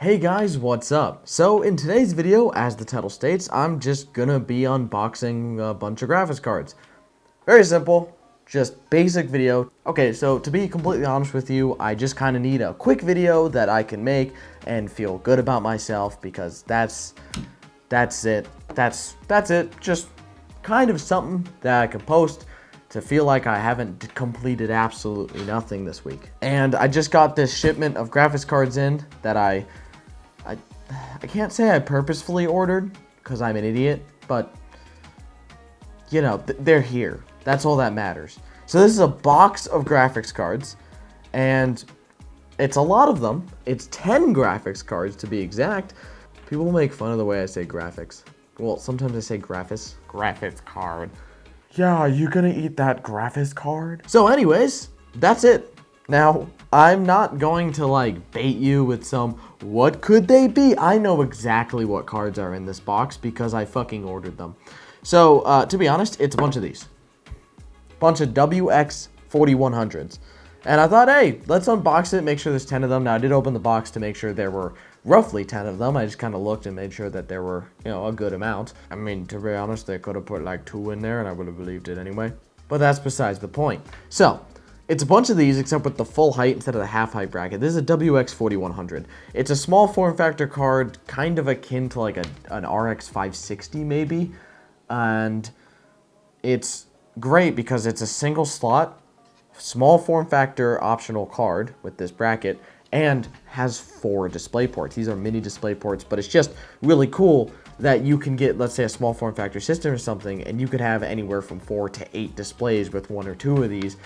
Hey guys, what's up? So in today's video, as the title states, I'm just gonna be unboxing a bunch of graphics cards. Very simple, just basic video. Okay, so to be completely honest with you, I just kind of need a quick video that I can make and feel good about myself because that's it. That's it. Just kind of something that I can post to feel like I haven't completed absolutely nothing this week. And I just got this shipment of graphics cards in that I can't say I purposefully ordered because I'm an idiot, but you know, they're here. That's all that matters. So this is a box of graphics cards, and it's a lot of them. It's 10 graphics cards to be exact. People make fun of the way I say graphics. Well, sometimes I say graphics card. Yeah, you gonna eat that graphics card? So anyways, that's it. Now, I'm not going to like bait you with some, what could they be? I know exactly what cards are in this box because I fucking ordered them. So, to be honest, it's a bunch of these. Bunch of WX4100s. And I thought, hey, let's unbox it, make sure there's 10 of them. Now, I did open the box to make sure there were roughly 10 of them. I just kind of looked and made sure that there were, you know, a good amount. I mean, to be honest, they could have put like 2 in there and I would have believed it anyway. But that's besides the point. So, it's a bunch of these except with the full height instead of the half height bracket. This is a WX4100. It's a small form factor card, kind of akin to like an RX 560 maybe. And it's great because it's a single slot, small form factor optional card with this bracket and has 4 display ports. These are mini display ports, but it's just really cool that you can get, let's say, a small form factor system or something, and you could have anywhere from 4 to 8 displays with 1 or 2 of these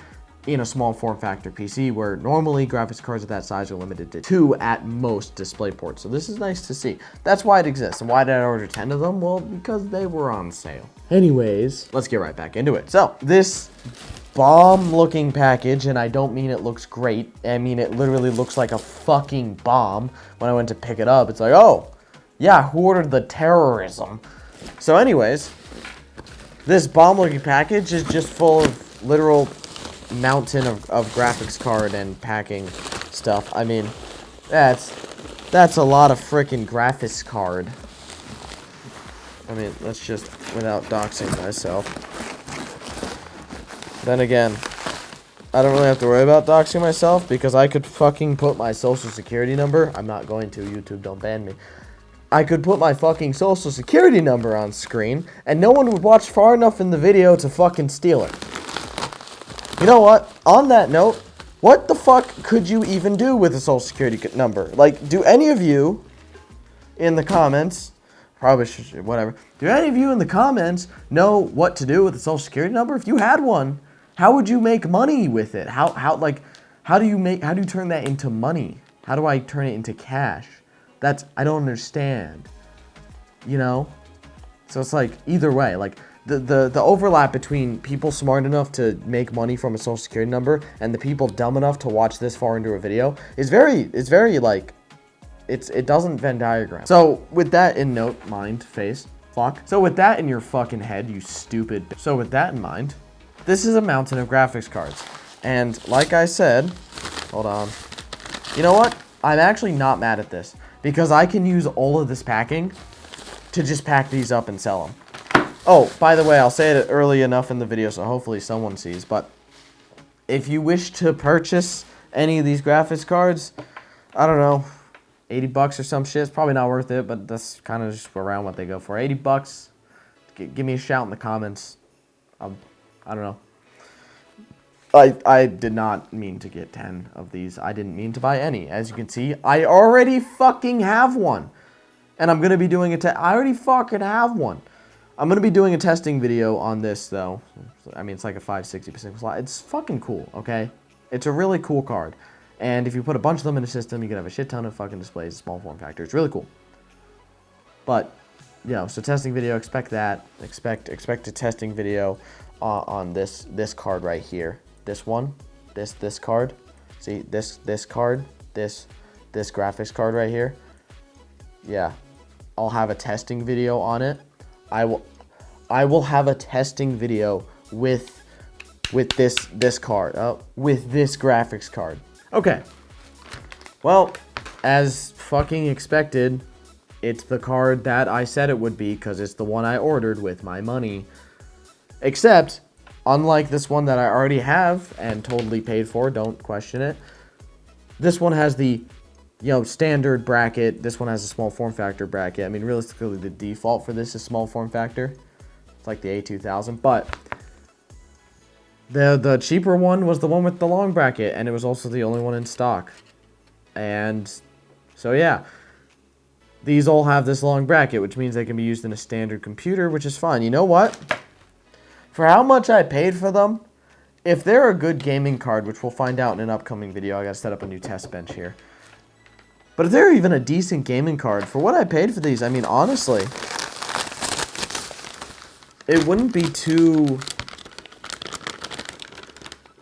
in a small form factor PC, where normally graphics cards of that size are limited to 2 at most display ports. So this is nice to see. That's why it exists. And why did I order 10 of them? Well, because they were on sale. Anyways, let's get right back into it. So this bomb looking package, and I don't mean it looks great. I mean, it literally looks like a fucking bomb. When I went to pick it up, it's like, oh, yeah, who ordered the terrorism? So anyways, this bomb looking package is just full of literal mountain of graphics card and packing stuff. I mean, that's a lot of freaking graphics card. I mean, let's just, without doxing myself. Then again, I don't really have to worry about doxing myself because I could fucking put my social security number. I'm not going to. YouTube, don't ban me. I could put my fucking social security number on screen and no one would watch far enough in the video to fucking steal it. You know what? On that note, what the fuck could you even do with a social security number? Like, do any of you in the comments, probably should, whatever, do any of you in the comments know what to do with a social security number? If you had one, how would you make money with it? How do you turn that into money? How do I turn it into cash? I don't understand. You know? So it's like, either way, like, the overlap between people smart enough to make money from a social security number and the people dumb enough to watch this far into a video is very like, it doesn't Venn diagram. So with that in so with that in your fucking head, you stupid. So with that in mind, this is a mountain of graphics cards. And like I said, hold on. You know what? I'm actually not mad at this because I can use all of this packing to just pack these up and sell them. Oh, by the way, I'll say it early enough in the video so hopefully someone sees, but if you wish to purchase any of these graphics cards, I don't know, 80 bucks or some shit. It's probably not worth it, but that's kind of just around what they go for. 80 bucks. Give me a shout in the comments. I don't know. I did not mean to get 10 of these. I didn't mean to buy any. As you can see, I already fucking have one. And I'm going to be doing I already fucking have one. I'm going to be doing a testing video on this, though. I mean, it's like a 560% slot. It's fucking cool, okay? It's a really cool card. And if you put a bunch of them in a system, you can have a shit ton of fucking displays, small form factor. It's really cool. But, you know, so testing video, expect that. Expect a testing video on this card right here. This one, this card. See, this card, this graphics card right here. Yeah, I'll have a testing video on it. I will have a testing video with this card, with this graphics card. Okay. Well, as fucking expected, it's the card that I said it would be because it's the one I ordered with my money. Except, unlike this one that I already have and totally paid for, don't question it, this one has the, standard bracket. This one has a small form factor bracket. I mean, realistically, the default for this is small form factor. It's like the A2000, but the cheaper one was the one with the long bracket, and it was also the only one in stock. And so, yeah. These all have this long bracket, which means they can be used in a standard computer, which is fine. You know what? For how much I paid for them, if they're a good gaming card, which we'll find out in an upcoming video, I gotta set up a new test bench here. But if they're even a decent gaming card, for what I paid for these, I mean, honestly, it wouldn't be too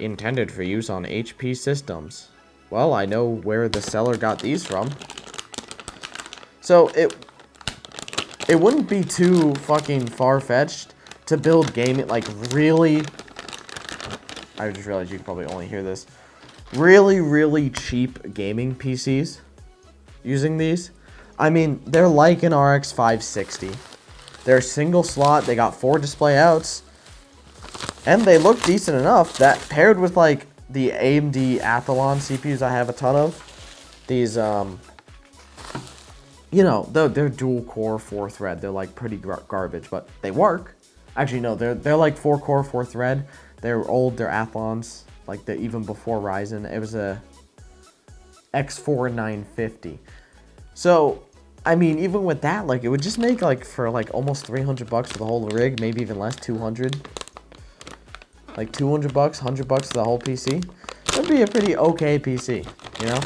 intended for use on HP systems. Well, I know where the seller got these from. So, it wouldn't be too fucking far-fetched to build gaming, like, really... I just realized you could probably only hear this. Really, really cheap gaming PCs using these. I mean, they're like an RX 560. They're single slot, they got 4 display outs, and they look decent enough that paired with, like, the AMD Athlon CPUs I have a ton of, these, they're dual core 4-thread. They're like pretty garbage, but they work. Actually, no, they're like 4-core 4-thread. They're old. They're Athlons. Like even before Ryzen, it was a X4 950. So, I mean, even with that, like it would just make like for like almost $300 for the whole rig, maybe even less, 200. Like $200, $100 for the whole PC. That'd be a pretty okay PC, you know.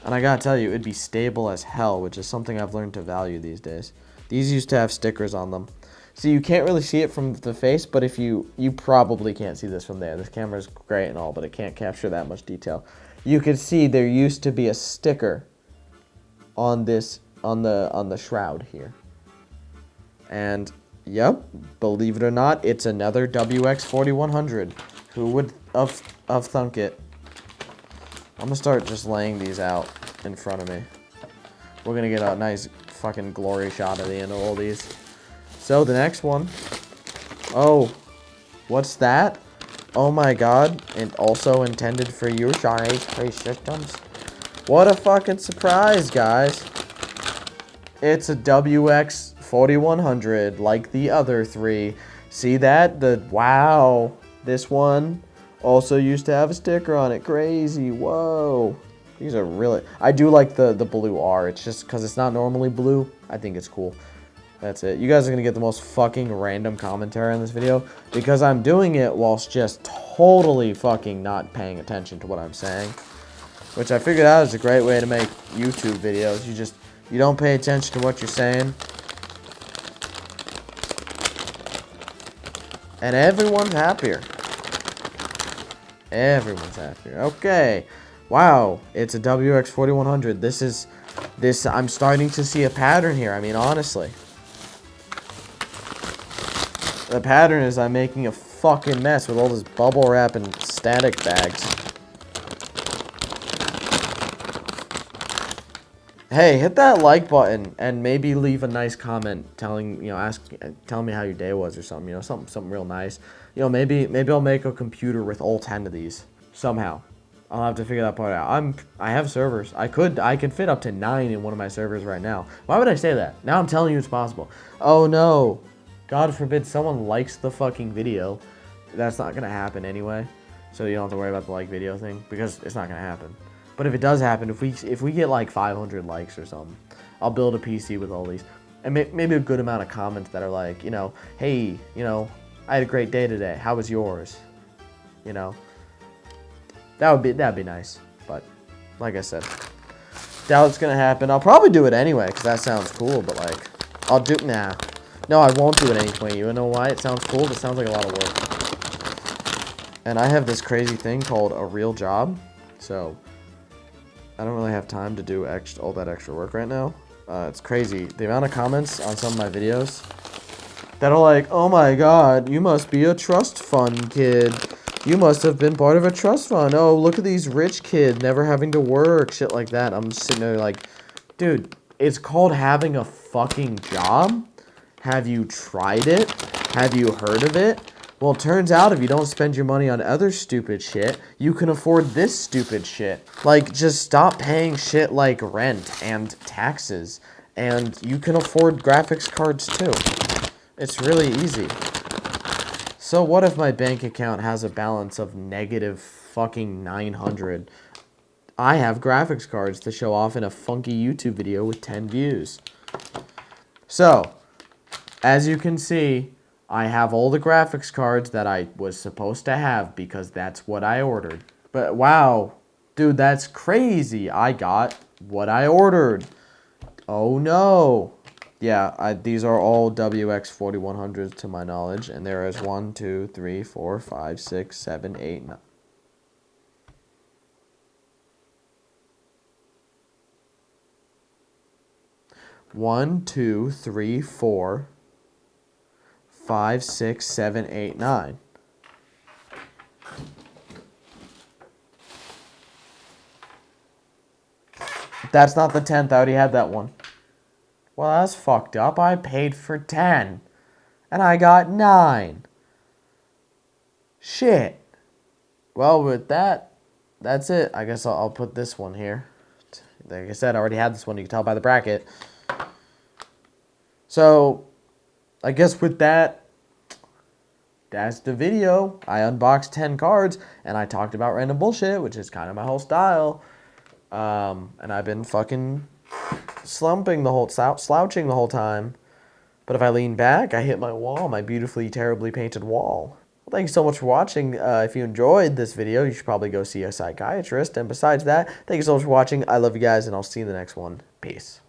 And I gotta tell you, it'd be stable as hell, which is something I've learned to value these days. These used to have stickers on them. So you can't really see it from the face, but if you probably can't see this from there. This camera's great and all, but it can't capture that much detail. You can see there used to be a sticker on this, on the shroud here. And, yep, believe it or not, it's another WX4100. Who would have thunk it? I'm gonna start just laying these out in front of me. We're gonna get a nice fucking glory shot at the end of all these. So the next one. Oh, what's that? Oh my god, and also intended for use on HP systems. What a fucking surprise, guys. It's a WX4100 like the other three. See that? Wow. This one also used to have a sticker on it. Crazy. Whoa. These are really... I do like the blue R. It's just because it's not normally blue. I think it's cool. That's it. You guys are going to get the most fucking random commentary on this video because I'm doing it whilst just totally fucking not paying attention to what I'm saying. Which I figured out is a great way to make YouTube videos. You don't pay attention to what you're saying. And everyone's happier. Everyone's happier. Okay. Wow. It's a WX4100. I'm starting to see a pattern here. I mean, honestly. The pattern is I'm making a fucking mess with all this bubble wrap and static bags. Hey, hit that like button and maybe leave a nice comment telling me how your day was or something, something real nice. Maybe I'll make a computer with all 10 of these somehow. I'll have to figure that part out. I have servers. I can fit up to 9 in one of my servers right now. Why would I say that? Now I'm telling you it's possible. Oh no. God forbid someone likes the fucking video. That's not gonna happen anyway. So you don't have to worry about the like video thing because it's not gonna happen. But if it does happen, if we get like 500 likes or something, I'll build a PC with all these. And maybe a good amount of comments that are like, hey, I had a great day today. How was yours? That'd be nice. But like I said, doubt it's gonna happen. I'll probably do it anyway because that sounds cool. But like, no, I won't do it anyway. You know why? It sounds cool, but it sounds like a lot of work. And I have this crazy thing called a real job, so I don't really have time to do all that extra work right now. It's crazy. The amount of comments on some of my videos that are like, oh my god, you must be a trust fund kid. You must have been part of a trust fund. Oh, look at these rich kids never having to work. Shit like that. I'm just sitting there like, dude, it's called having a fucking job? Have you tried it? Have you heard of it? Well, it turns out if you don't spend your money on other stupid shit, you can afford this stupid shit. Like, just stop paying shit like rent and taxes, and you can afford graphics cards too. It's really easy. So what if my bank account has a balance of negative fucking 900? I have graphics cards to show off in a funky YouTube video with 10 views. So, as you can see, I have all the graphics cards that I was supposed to have because that's what I ordered. But wow, dude, that's crazy. I got what I ordered. Oh no. Yeah, these are all WX4100s to my knowledge, and there is 1, 2, 3, 4, 5, 6, 7, 8, 9. One, two, three, 4, 5, 6, 7, 8, 9. That's not the 10th. I already had that one. Well, that's fucked up. I paid for 10. And I got 9. Shit. Well, with that, that's it. I guess I'll put this one here. Like I said, I already had this one. You can tell by the bracket. So, I guess with that, that's the video. I unboxed 10 cards, and I talked about random bullshit, which is kind of my whole style. And I've been fucking slouching the whole time. But if I lean back, I hit my wall, my beautifully, terribly painted wall. Well, thank you so much for watching. If you enjoyed this video, you should probably go see a psychiatrist. And besides that, thank you so much for watching. I love you guys, and I'll see you in the next one. Peace.